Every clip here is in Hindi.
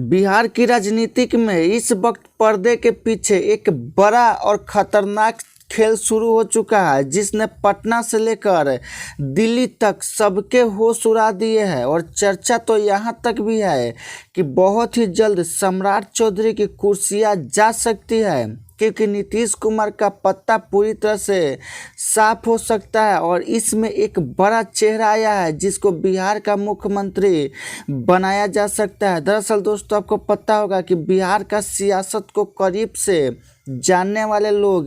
बिहार की राजनीति में इस वक्त पर्दे के पीछे एक बड़ा और खतरनाक खेल शुरू हो चुका है, जिसने पटना से लेकर दिल्ली तक सबके होश उड़ा दिए हैं। और चर्चा तो यहाँ तक भी है कि बहुत ही जल्द सम्राट चौधरी की कुर्सियाँ जा सकती है, क्योंकि नीतीश कुमार का पत्ता पूरी तरह से साफ हो सकता है। और इसमें एक बड़ा चेहरा आया है जिसको बिहार का मुख्यमंत्री बनाया जा सकता है। दरअसल दोस्तों, आपको पता होगा कि बिहार का सियासत को करीब से जानने वाले लोग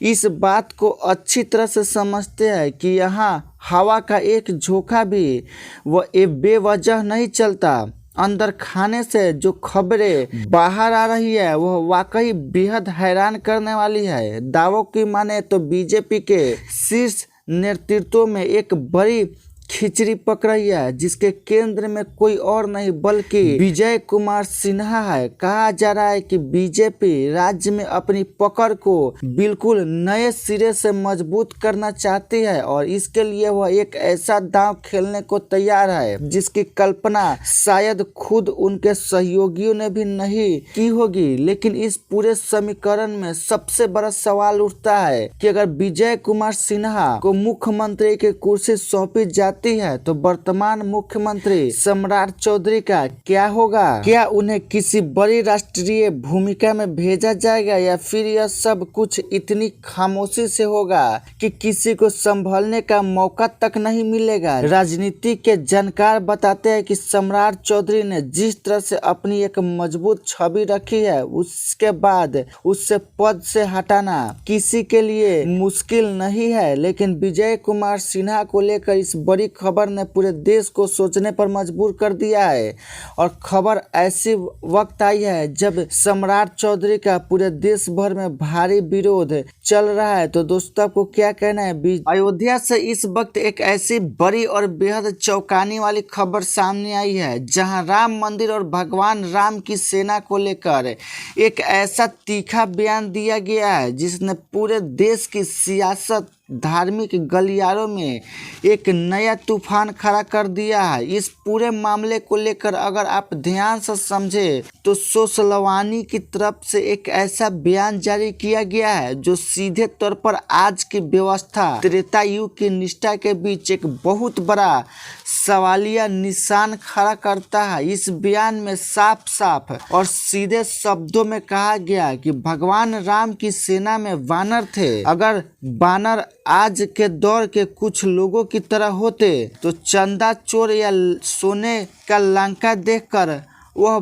इस बात को अच्छी तरह से समझते हैं कि यहाँ हवा का एक झोंका भी वह बेवजह नहीं चलता। अंदर खाने से जो खबरें बाहर आ रही है वह वाकई बेहद हैरान करने वाली है। दावों की माने तो बीजेपी के शीर्ष नेतृत्व में एक बड़ी खिचड़ी पक रही है, जिसके केंद्र में कोई और नहीं बल्कि विजय कुमार सिन्हा है। कहा जा रहा है कि बीजेपी राज्य में अपनी पकड़ को बिल्कुल नए सिरे से मजबूत करना चाहती है, और इसके लिए वह एक ऐसा दांव खेलने को तैयार है जिसकी कल्पना शायद खुद उनके सहयोगियों ने भी नहीं की होगी। लेकिन इस पूरे समीकरण में सबसे बड़ा सवाल उठता है कि अगर विजय कुमार सिन्हा को मुख्यमंत्री की कुर्सी सौंपी जाती है तो वर्तमान मुख्यमंत्री सम्राट चौधरी का क्या होगा? क्या उन्हें किसी बड़ी राष्ट्रीय भूमिका में भेजा जाएगा, या फिर यह सब कुछ इतनी खामोशी से होगा कि किसी को संभलने का मौका तक नहीं मिलेगा? राजनीति के जानकार बताते हैं कि सम्राट चौधरी ने जिस तरह से अपनी एक मजबूत छवि रखी है, उसके बाद उससे पद से हटाना किसी के लिए मुश्किल नहीं है। लेकिन विजय कुमार सिन्हा को लेकर इस बड़ी खबर ने पूरे देश को सोचने पर मजबूर कर दिया है। और खबर ऐसी वक्त आई है जब सम्राट चौधरी का पूरे देश भर में भारी विरोध चल रहा है। तो दोस्तों, आपको क्या कहना है? अयोध्या से इस वक्त एक ऐसी बड़ी और बेहद चौंकाने वाली खबर सामने आई है, जहां राम मंदिर और भगवान राम की सेना को लेकर एक ऐसा तीखा बयान दिया गया है जिसने पूरे देश की सियासत, धार्मिक गलियारों में एक नया तूफान खड़ा कर दिया है। इस पूरे मामले को लेकर अगर आप ध्यान से समझे तो सोसलवानी की तरफ से एक ऐसा बयान जारी किया गया है जो सीधे तौर पर आज की व्यवस्था त्रेता युग की निष्ठा के बीच एक बहुत बड़ा सवालिया निशान खड़ा करता है। इस बयान में साफ साफ और सीधे शब्दों में कहा गया कि भगवान राम की सेना में वानर थे। अगर वानर आज के दौर के कुछ लोगों की तरह होते तो चंदा चोर या सोने का लंका देखकर वह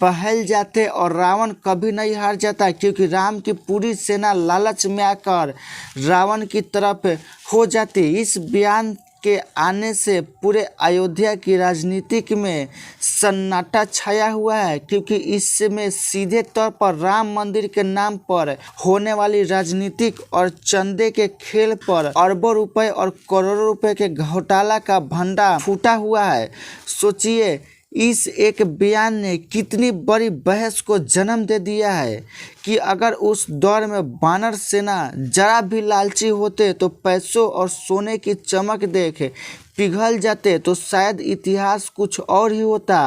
बहल जाते और रावण कभी नहीं हार जाता, क्योंकि राम की पूरी सेना लालच में आकर रावण की तरफ हो जाती। इस बयान के आने से पूरे अयोध्या की राजनीति में सन्नाटा छाया हुआ है, क्योंकि इसमें सीधे तौर पर राम मंदिर के नाम पर होने वाली राजनीतिक और चंदे के खेल पर अरबों रुपए और करोड़ों रुपए के घोटाला का भंडार फूटा हुआ है। सोचिए, इस एक बयान ने कितनी बड़ी बहस को जन्म दे दिया है कि अगर उस दौर में वानर सेना जरा भी लालची होते तो पैसों और सोने की चमक देख पिघल जाते तो शायद इतिहास कुछ और ही होता।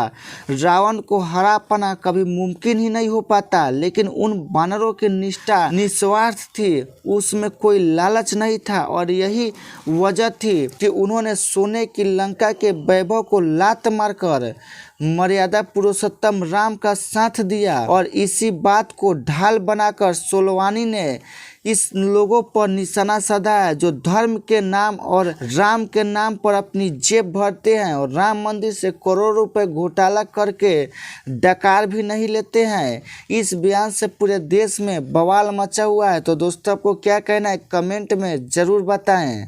रावण को हरा पाना कभी मुमकिन ही नहीं हो पाता, लेकिन उन वानरों की निष्ठा निस्वार्थ थी, उसमें कोई लालच नहीं था। और यही वजह थी कि उन्होंने सोने की लंका के वैभव को लात मारकर मर्यादा पुरुषोत्तम राम का साथ दिया। और इसी बात को ढाल बनाकर सोलवानी ने इस लोगों पर निशाना साधा है जो धर्म के नाम और राम के नाम पर अपनी जेब भरते हैं और राम मंदिर से करोड़ों रुपए घोटाला करके डकार भी नहीं लेते हैं। इस बयान से पूरे देश में बवाल मचा हुआ है। तो दोस्तों, आपको क्या कहना है? कमेंट में ज़रूर बताएं।